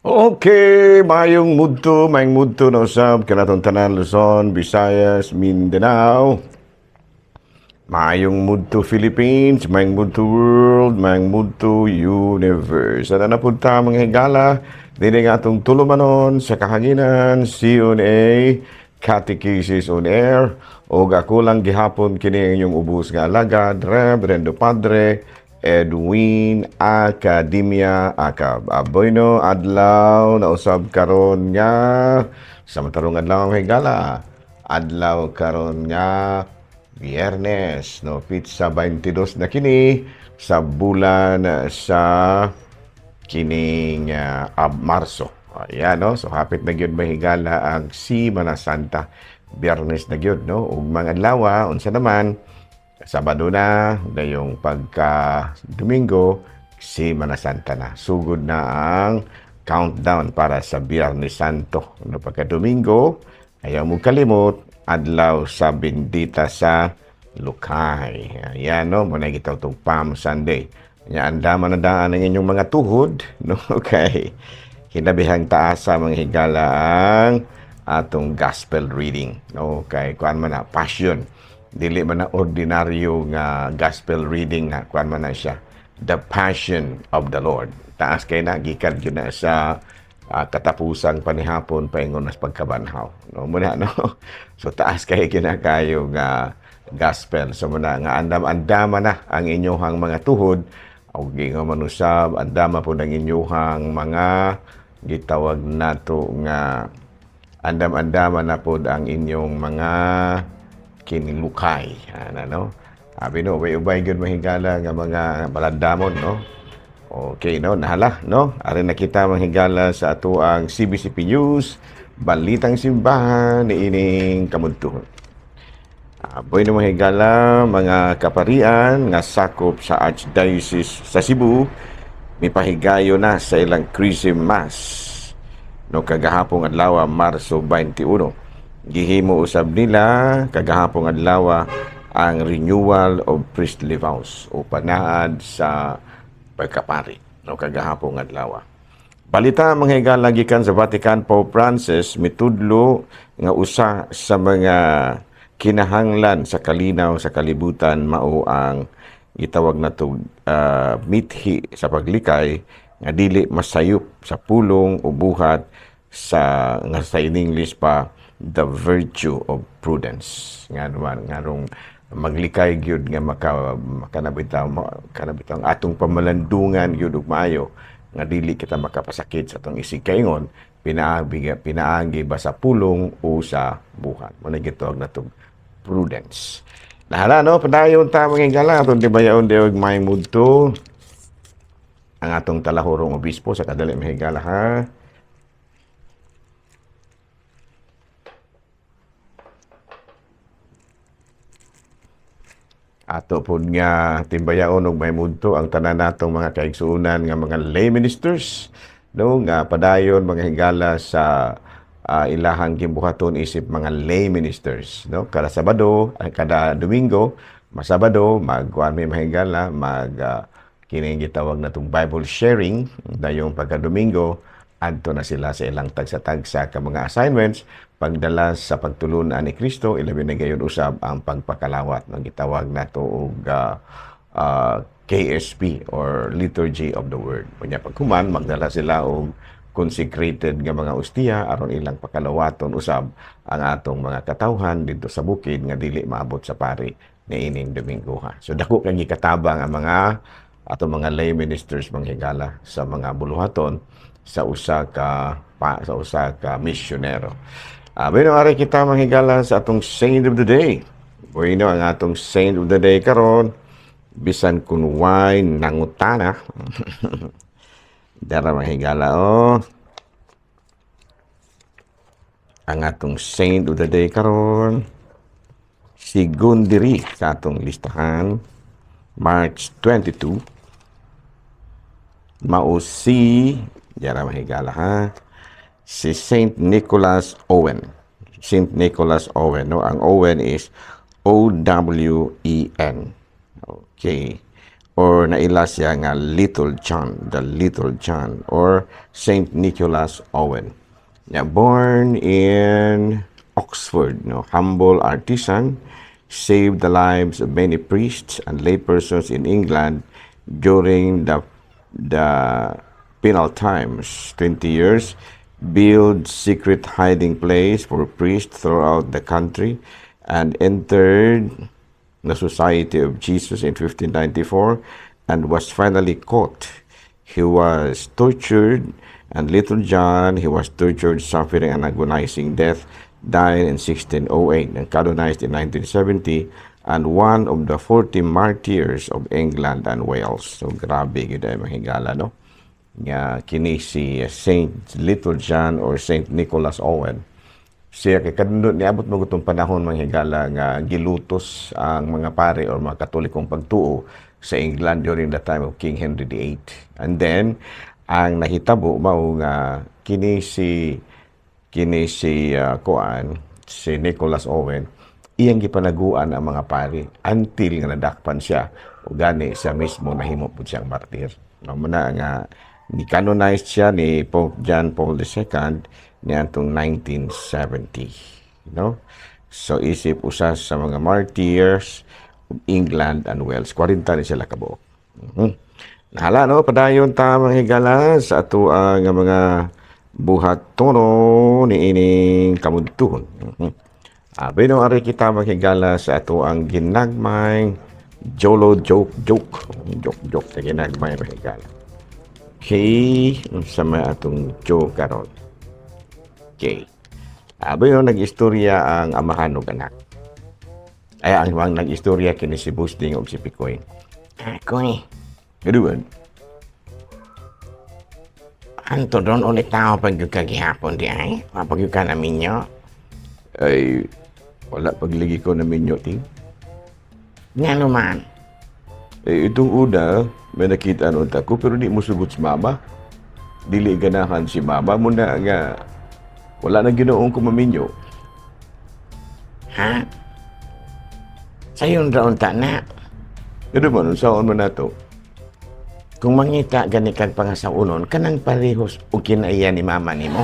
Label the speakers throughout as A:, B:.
A: Okay, mayong mudto na usab kanatong tanan Luzon, Visayas, Mindanao. Mayong mudto Philippines, mayong mudto world, mayong mudto universe. Ano na punta mga higala, dili nga atong tulumanon sa kahanginan, CONA, Catechesis on Air, o ako lang gihapon kini inyong ubos nga alagad, Reverendo Padre, Edwin Academia Akab. Aboyno adlaw na usab karon nga sa matarong adlaw ang higala. Adlaw karon nga Biyernes, no, pizza 22 na kini sa bulan sa kining Marso. Ayan, no? So, hapit na gyud mahigala ang Semana Santa. Biyernes na gyud, no? Ug mga adlaw, unsa naman, Sabado na, ngayong pagka-Domingo, Semana Santa na. Sugod na ang countdown para sa Biyernes Santo. No, pagka-Domingo, ayaw mo kalimot, adlaw sa bendita sa Lukay. Ayan, no? Muna kita itong Palm Sunday. Ayan, andaman na daan ng inyong mga tuhod. No? Okay. Hinabihang taas sa mga higala ang atong gospel reading. Okay, kuan man na, passion. Dili man na ordinaryo nga gospel reading nga kuan man na siya. The Passion of the Lord. Taas kay na gikan gyud na sa katapusang panihapon paingon nas pagkabanhaw. No muna no. So taas kay kinakayo nga gospel. So muna nga andam-andama na ang inyong mga tuhod o gingon man usab andama po ang inyong mga gitawag nato nga andam-andama na po ang inyong mga kinilukay. Ano? Abi no, ubay gyud mahigala nga mga balandamon, no? Okay, no? Nahala, no? Ari na kita mahigala sa ato ang CBCP News, Balitang Simbahan ni ining kamudtuhon. Boy na mahigala, mga kaparian nga sakop sa Archdiocese sa Cebu, mipahigayo na sa ilang Chrism Mass. No, kagahapong adlaw, Marso 21. Gihimo usab nila kagahapong adlaw ang renewal of priestly vows o panaad sa pagkapari, no, kagahapong adlaw. Balita mga higala gikan sa Vatican, Pope Francis mitudlo nga usa sa mga kinahanglan sa kalinaw sa kalibutan mao ang gitawag nato mithi sa paglikay nga dili masayop sa pulong o buhat sa nga sa in English pa the virtue of prudence. Nga naman, nga rong maglikay gyud nga makanabitaw atong pamalandungan gyud ug maayo nga dili kita makapasakit sa atong isig kaingon pinaagi ba sa pulong o sa buhat. Muna gitawag na itong prudence. Nahala, no? Padayon ta mga higala atong tibayaon diog may mudto ang atong talahorong obispo sa kadali mga higala, ha? Ato po nga timbayaon og may mudto ang tanan natong mga kaigsuonan nga mga lay ministers, no, nga padayon mga higala sa ilahang gimbuhaton isip mga lay ministers, no, kada Sabado ay kada Domingo masabado magkuan may mahigala kining gitawag natong Bible sharing dayong pagka Domingo adto na sila sa ilang tagsa-tagsa ka mga assignments pagdala sa pagtulunan ni Kristo, ilabi na gayon usab ang pagpakalawat ng gitawag nato og KSP or Liturgy of the Word. Kunya pagkuman magdala sila og consecrated nga mga ustiya aron ilang pakalawaton usab ang atong mga katawhan dito sa bukid nga dili maabot sa pari ni ining Domingo, ha. So dako kay gikatabang ang mga atong mga lay ministers mga higala sa mga buluhaton sa usa ka misyonero. Bueno, ari kita manghigala sa atong Saint of the Day. Bueno, ang atong Saint of the Day karon bisan kun way nangutana. Dara manghigala, ang atong Saint of the Day karon si Gundiri sa atong listahan, March 22. Mao si dara manghigala, ha, si Saint Nicholas Owen. Saint Nicholas Owen, no? Ang Owen is O-W-E-N. Okay. or naila siya nga Little John, the Little John, or Saint Nicholas Owen. Yeah, born in Oxford, no, humble artisan, saved the lives of many priests and laypersons in England during the penal times, 20 years, built secret hiding place for priests throughout the country, and entered the Society of Jesus in 1594 and was finally caught. He was tortured, and Little John, he was tortured, suffering an agonizing death, died in 1608 and canonized in 1970, and one of the 40 martyrs of England and Wales. So grabe gid ay mahigala, no? Nga kini si Saint Little John or Saint Nicholas Owen. Siya kay kadundot niabot mo gutong panahon manghigala nga gilutos ang mga pare or mga Katolikong pagtuo sa England during the time of King Henry VIII. And then ang nahitabo mao nga kini si si Nicholas Owen iyang gipanaguan ang mga pari until nga nadakpan siya o gani siya mismo nahimo pud siyang martir. No muna nga ni-canonized siya ni Pope John Paul II niadtong 1970, no? So isip usas sa mga martyrs of England and Wales, 40 ni sila kabuok. Nahala, no, padayon ta mga higala sa ato ang mga buhat tono ni ining kamudtuhon. Bino ari kita maghigala sa ato ang ginagmay Jolo joke sa ginagmay mahigala. Okay, sa may atong joke karon. Okay. Bino nag-istorya ang amahan ug anak. Ay ang nag-istorya kini si Busting ug si Pikoy. Koy. Gaduan. Anto doon ulit tao pagkagihapon di ay? Mapagyo ka namin nyo? Ay, wala pagligi ko namin nyo, ting. Nga naman. Itong una, may nakita nun ko, pero di mo sugot si mama. Dili ganahan si mama mo na nga, wala na ginoong ko maminyo. Ha? Sayon raon ta na. Pero man, saan mo na to? Kung mangita gani kag pangasaunon, kanang parehos o kinaiya ni mama nimo.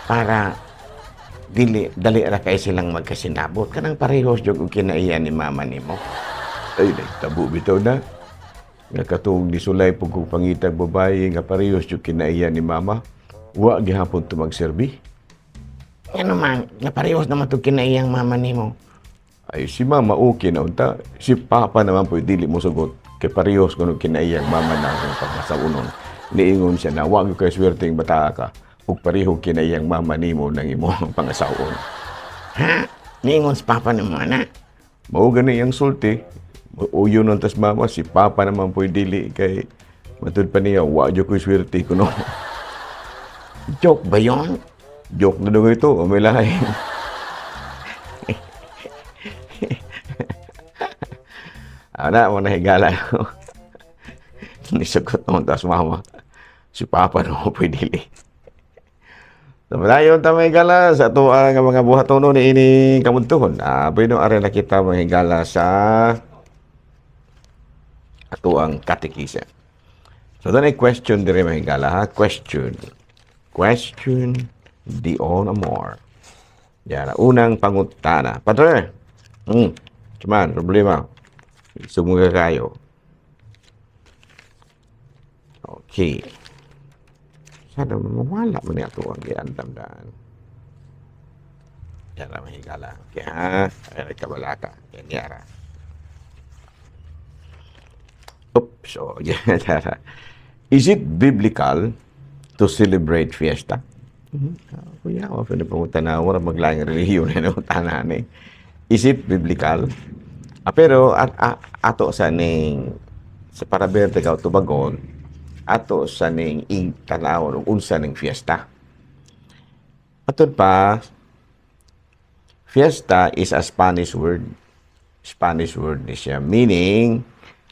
A: Para dali ra kay silang magkasinabot. Kanang parehos jud og kinaiya ni mama nimo. Ay, tabo bitaw na. Nga katong disulay pug kong pangitag babae nga parehos jud kinaiya ni mama. Wa gihapon to magserbi. Ano man, nga parehos naman to kinaiyang mama nimo. Ay, si mama okay na unta. Si papa naman po dili mo sugot. Kay parehos ko nung kinaiyang mama na akong pagmasaunon. Niingon siya na, wag kay swerteng bata ka. Ug pareho kinaiyang mama nimo nang imo ang pangasawon. Ha? Niingon si papa ni mo na? Mao gani ang sulti. Uyo nun tas mama, si papa naman po'y dili kay matud pa niya, wag ko swerte ko no. Joke ba yun? Joke na daw ito, o may lain. Ana, mo nahigala ko. Nisagot naman tas mama. Si papa naman po'y dili. So, malayon ta mahigala sa ito ang mga buhatono ni ini kamuntuhon. Pwede ari nakita mahigala sa ato ang catechism. So, doon ay question dire mahigala ha. Question di on amor. Yan, unang pangutana. Padre, cuman, problema. Sumuga kayo. Okay. Sana mawala mo niya ito ang giandam-daan. Yan na mahigala. Okay ha? Ay kabalaka. Yan yara. Oops. So, yan yara. Is it biblical to celebrate fiesta? Kuya, pwede pangutan na wala maglaing relihiyon na tanan eh. Is it biblical? Pero ato sa ning sa Paraberte ka Tubagon, ato sa ning tanawon ug unsa ning fiesta. Atod pa, fiesta is a Spanish word. Spanish word ni siya, meaning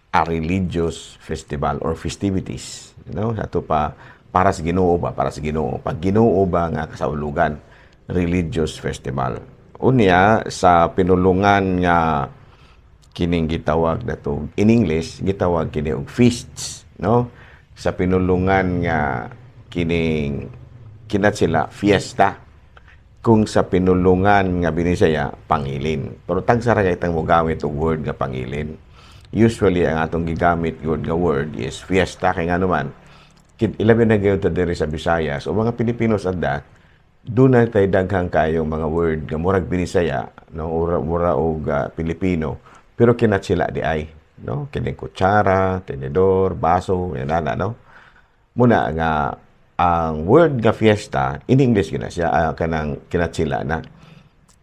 A: a religious festival or festivities. You know, ato pa para sa Ginoo ba, para sa Ginoo. Pag Ginoo ba nga kasaulugan, religious festival. Unya sa pinulungan nga kining gitawag nato in English gitawag kini og feasts, no? Sa pinulungan nga kining kinat sila fiesta, kung sa pinulungan nga binisaya pangilin. Pero tagsa ra kay tang mogamit og word nga pangilin. Usually ang atong gigamit good nga word is fiesta, kay nga naman ilabi na gyud ta diri sa Visayas o mga Pilipinos adda doon na tayo daghang kayong mga word nga murag binisaya, no, mura og Pilipino, pero kinat sila di ay, no, kining kutsara, tenedor, baso, yan na, no. Muna nga ang word nga fiesta in English gina siya kanang kinat sila na.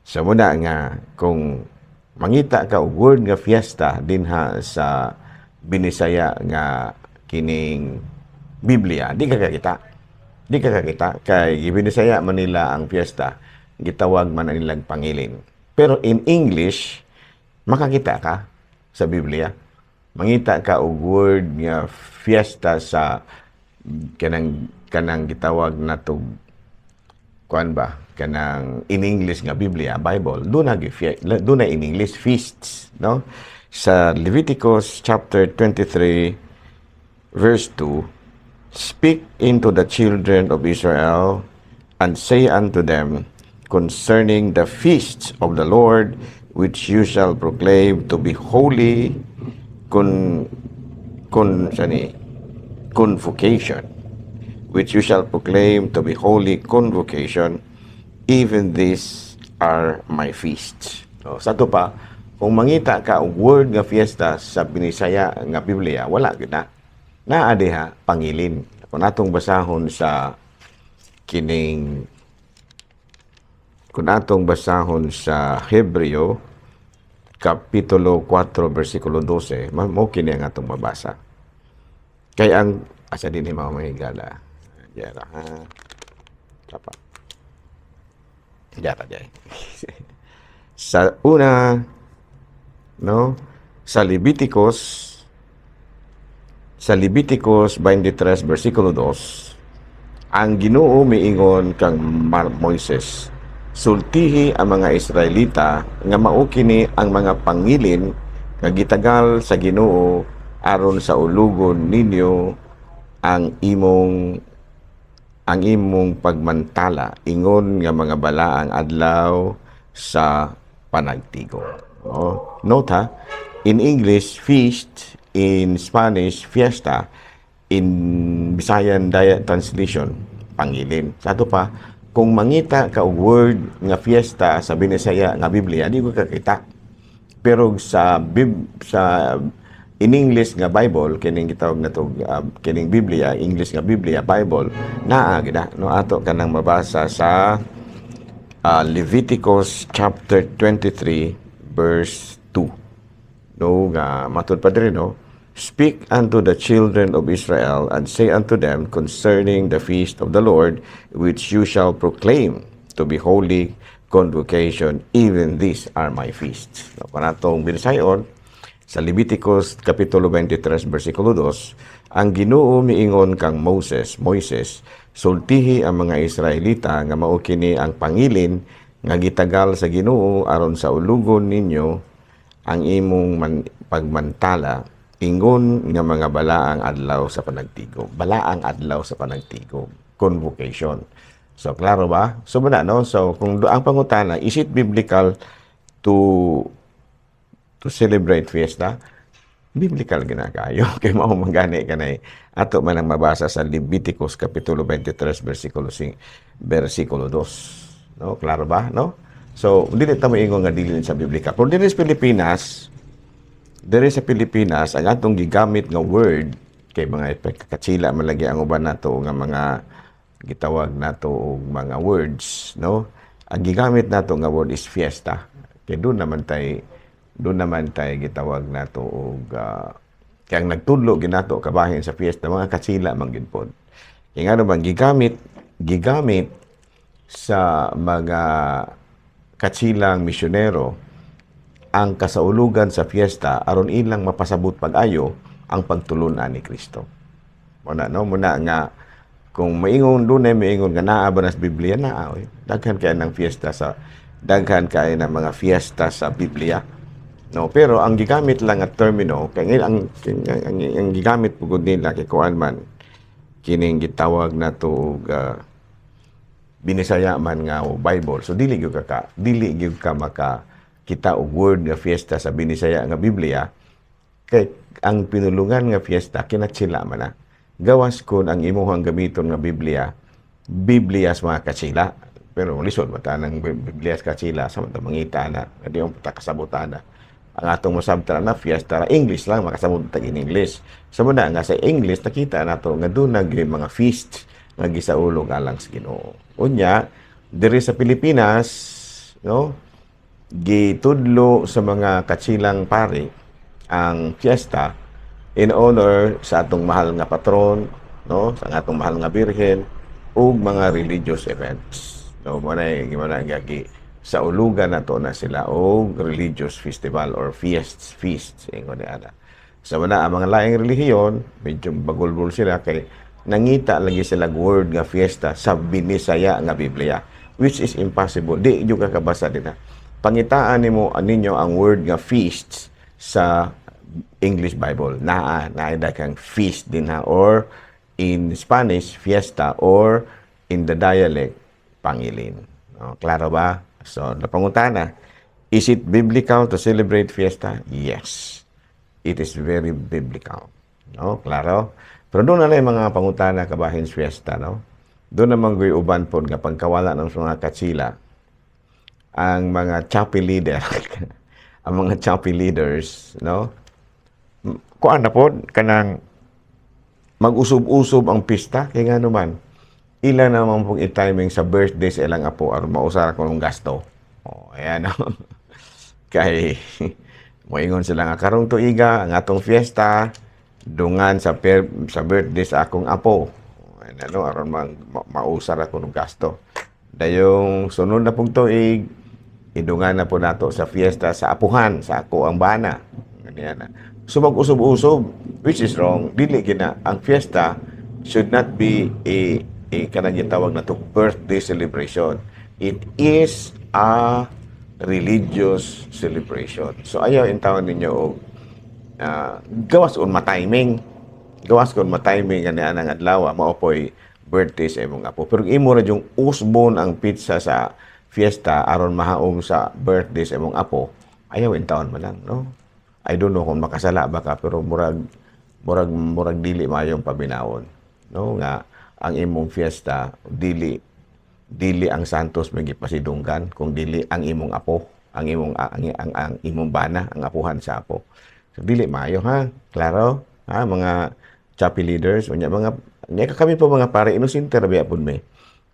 A: So muna nga kung mangita ka og word nga fiesta dinha sa binisaya nga kining Biblia, di ka kakita. Di ka kakita. Kay ibinisaya man nila ang fiesta, gitawag man nilang pangilin. Pero in English, makakita ka sa Biblia. Mangita ka og word nga fiesta sa kanang gitawag na to kuan ba? Kanang in English nga Biblia, Bible, doon na in English feasts, no? Sa Leviticus chapter 23 verse 2, speak into the children of Israel and say unto them concerning the feasts of the Lord which you shall proclaim to be holy convocation, which you shall proclaim to be holy convocation, even these are my feasts. So, sa ito pa, kung mangita ka og word nga fiesta sa binisaya nga Biblia, wala gid na. Naa diha pangilin. Kung atong basahon sa kining kung atong basahon sa Hebreo kapitulo 4 bersikulo 12, mao kini ang atong mabasa. Kay ang asa din mga mahigala. Yara ha. Tapa. Yara jay. Sa una, no, sa Leviticus 23 bersikulo 2, ang Ginoo miingon kang Moises, sultihi ang mga Israelita nga mao kini ang mga pangilin nga gitagal sa Ginoo aron sa ulugon ninyo ang imong pagmantala ingon nga mga balaang adlaw sa panagtigo. Oh, note ha, in English feast, in Spanish, fiesta. In Visayan translation, pangilin. Sa ito pa, kung mangita ka og word nga fiesta sa binisaya nga Biblia, di ko kakita. Pero in English nga Bible, kining gitawag na to, kining Biblia, English nga Biblia, Bible, naa gida. No, ato ka nang mabasa sa Leviticus chapter 23, verse 2. No, nga matod pa diri, no? Speak unto the children of Israel, and say unto them concerning the feast of the Lord, which you shall proclaim to be holy convocation, even these are my feasts. So, panatong binisayon, sa Leviticus kapitulo 23, versikulo 2, ang Ginoo miingon kang Moises, sultihi ang mga Israelita nga mao kini ang pangilin nga gitagal sa Ginoo aron sa ulugon ninyo ang imong pagmantala ingon nga mga balaang adlaw sa panagtigo. Balaang adlaw sa panagtigo. Convocation. So, klaro ba? So, muna, no? So, kung ang pangutana, is it biblical to celebrate fiesta? Biblical ginakayo. Kaya mao magani ka na ato man ang mabasa sa Leviticus Kapitulo 23, versikulo 2. No? Klaro ba? No? So, dili ta mo ingon nga dili sa Biblika. Pero dili sa Pilipinas, ang atong gigamit nga word, kay mga katsila malagi ang uban nato nga mga gitawag nato og mga words, no? Ang gigamit nato nga word is fiesta. Kay doon naman tay gitawag nato og kay ang nagtudlo ginato kabahin sa fiesta mga katsila man gid pod. Kay nga naman gigamit sa mga katsilang misyonero ang kasaulugan sa fiesta aron ilang mapasabot pag-ayo ang pagtulunan ni Kristo. Muna nga kung maingon nga naa ba nas Biblia daghan kay ng fiesta sa daghan kay ng mga fiesta sa Biblia. No, pero ang gigamit lang at termino kay ang gigamit pugod nila kay kuan man kining gitawag nato og binisaya man nga o Bible. So dili gyud ka maka kita og word nga fiesta sa binisaya nga Biblia kay ang pinulungan nga fiesta kinatsila man na. Gawas kun ang imuhang gamiton nga Biblia sa mga katsila. Pero lisod mata ng Biblia sa katsila sa mga mangita na di ang kasabutan na. Ang atong masabta na fiesta ra English lang makasabot tag in English. Sa muna nga sa English nakita nato nga doon mga feast nga gisaulog alang sa Ginoo. Unya diri sa Pilipinas, no, gitudlo sa mga katsilang pari ang fiesta in honor sa atong mahal nga patron, no, sa atong mahal nga birhen ug mga religious events. No, mo na gagi sa ulugan nato na sila og religious festival or feasts ingon ni ana. Sa mga ang mga laing relihiyon, medyo bagulbol sila kay nangita lagi sila word nga fiesta sa binisaya nga Biblia, which is impossible. Di yung kakabasa din na. Pangitaan ninyo ang word nga feasts sa English Bible. Naida kang feast din ha. Or in Spanish, fiesta. Or in the dialect, pangilin. No, klaro ba? So, napangutana. Is it biblical to celebrate fiesta? Yes. It is very biblical. No, klaro? Pero doon na yung mga pangutana kabahin fiesta, no? Doon naman goy uban po nga pagkawala ng mga katsila ang mga choppy leader, ang mga choppy leaders, no? Kuan na po, kanang mag-usub-usub ang pista, kaya nga naman, ilan naman pong i-timing sa birthday sa ilang apo aron mausara ko ng gasto. O, ayan, no? Kay, moingon sila nga, karong tuiga, ang atong fiesta, dungan sa birthday sa akong apo. Ano, aron mausar ako ng gasto. Dayong sunod na pong tuig, idungan na po nato sa fiesta sa apuhan, sa ako ang bana. Ganyan. So mag-usog-usog, which is wrong. Dili gina, ang fiesta should not be a kanang gitawag na to birthday celebration. It is a religious celebration. So ayaw intawan ninyo og gawas on matiming nga niya ng adlaw maopoy birthday sa imong apo, pero imo ra yung usbon ang pizza sa fiesta aron mahaom sa birthday sa imong apo, ayaw intawon man lang, no? I don't know kung makasala ba ka, pero murag dili mayong pabinawon, no, nga ang imong fiesta dili ang santos may gipasidunggan kung dili ang imong apo, ang imong bana, ang apuhan sa apo. So, dili maayo ha. Klaro? Ha, mga choppy leaders, unya kami po mga pare inosente ra biya pud me.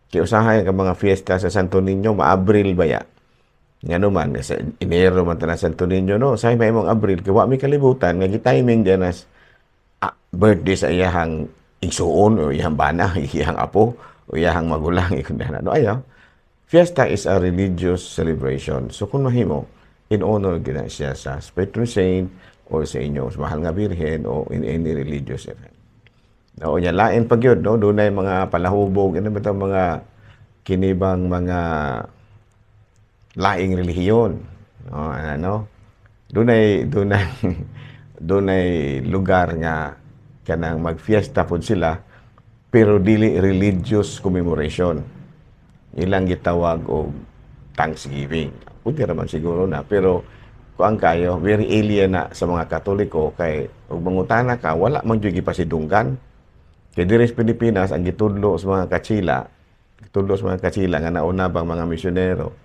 A: Kay usahay ka mga fiesta sa Santo Niño Abril baya. Ngano man sa Enero man ta Santo Niño, no. Say may mong Abril kay wa mi kalibutan nga gi-timing diyan as birthday sa iyahang igsuon o iyang bana, iyang apo o iyang magulang ikun na. No ayaw. Fiesta is a religious celebration. So kung mahimo in honor gina siya sa patron saint o sa inyo, sa mahal nga birhen, o in any religious event. O yan, lain pag yun, no? Doon ay mga palahubog, ano ba ito, mga kinibang mga laing relihiyon. No? Ano? Doon ay lugar nga kanang magfiesta po sila, pero dili religious commemoration. Ilang gitawag o Thanksgiving. Pwede naman siguro na, pero ang kayo, very alien na sa mga Katoliko kay ug mangutana ka, wala man gyud gipasidunggan. Kay diri sa Pilipinas ang gitudlo sa mga katsila nga nauna bang mga misyonero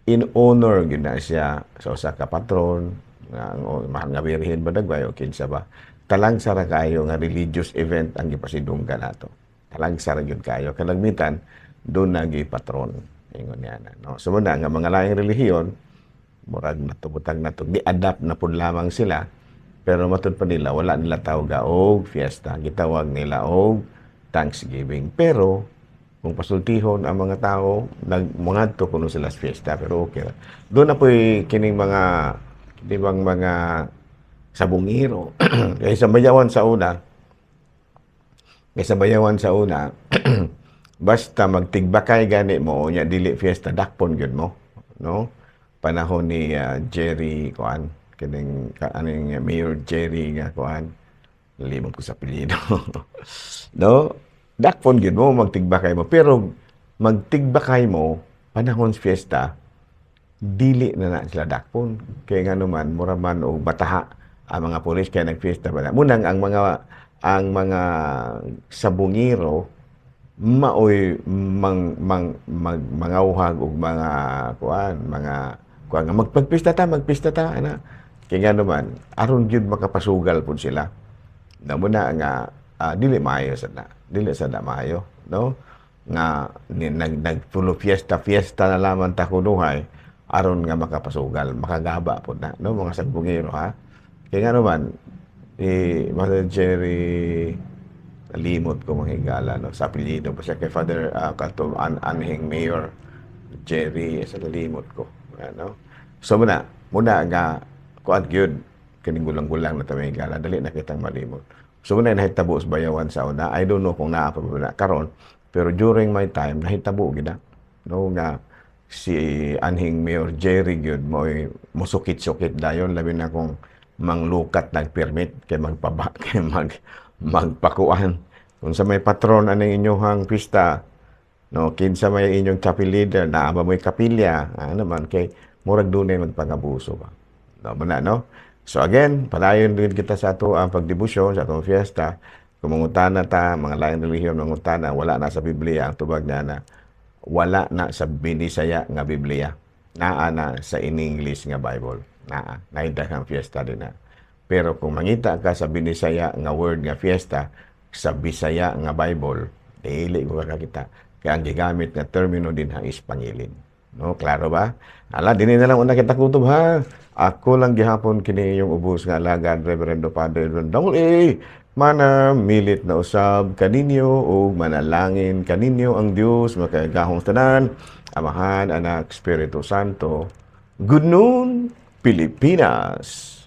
A: in honor gyud na siya sa usa ka patron nga mahal nga birhen ba dagbay o kinsa ba. Talang sara kayo nga religious event ang gipasidunggan nato. Talang sara gyud kayo kalagmitan doon na patron ingon niya na, no. So muna nga mga laing relihiyon murag natubutang nato di-adapt na pud lamang sila, pero matud pa nila wala nila tawag og fiesta, gitawag nila og Thanksgiving. Pero kung pasultihon ang mga tao nagmangadto kuno sila sa fiesta, pero okay ra. Doon na po'y kining mga sabungiro kaysa bayawan sa una basta magtigbakay gani mo nya dili fiesta dakpon gyud mo, no? Panahon ni Jerry Kuan, kining aning Mayor Jerry nga kuan limot ko sa apelyido. No? Dakpon gyud mo magtigbakay mo pero magtigbakay mo panahon fiesta dili na sila dakpon kay nga naman mura man og bataha ang mga pulis kay nagfiesta ba na. Munang ang mga sabungiro maoy mangawhag og mga kuan nga magpista ta ana kay nga naman aron gyud makapasugal pud sila na muna nga dili maayo sada maayo no nga nagpulo fiesta na lamang ta kunuhay aron nga makapasugal makagaba pud na no mga sagbungero ha kay nga naman Mother Jerry limot ko mga higala no sa apelyido pa siya kay Father Anhing Mayor Jerry sa limot ko ano so muna nga kuan gyud kining gulang-gulang na tamay higala dali na kitang malimot so muna nahitabo sa bayawan sa una I don't know kung naa pa ba karon pero during my time nahitabo gid no nga si Anhing Mayor Jerry gyud musukit-sukit dayon labi na kung manglukat nag-permit kay magpakuan kung sa may patron aning inyong pista no kinsa may inyong chapel leader naa ba mo'y kapilya naman kay murag dunay magpangabuso ba no so again padayon din kita sa ato ang pagdebosyon sa atong fiesta kung mangutana ta mga lain relihiyon mangutana wala na sa Biblia ang tubag na wala na sa Binisaya nga Biblia naa na sa in English nga Bible naidahang fiesta din na. Pero kung mangita ka sa Binisaya nga word nga fiesta, sa Bisaya nga Bible, dili ko kakita. Kaya ang gigamit nga termino din ha is pangilin. No, klaro ba? Ala, din na lang una kita kutob ha. Ako lang gihapon kini yung ubos nga alagad Reverendo Father Dongol mana milit na usab kaninyo o manalangin kaninyo ang Dios makagahong tanan, Amahan, Anak, Espiritu Santo. Good noon, Pilipinas!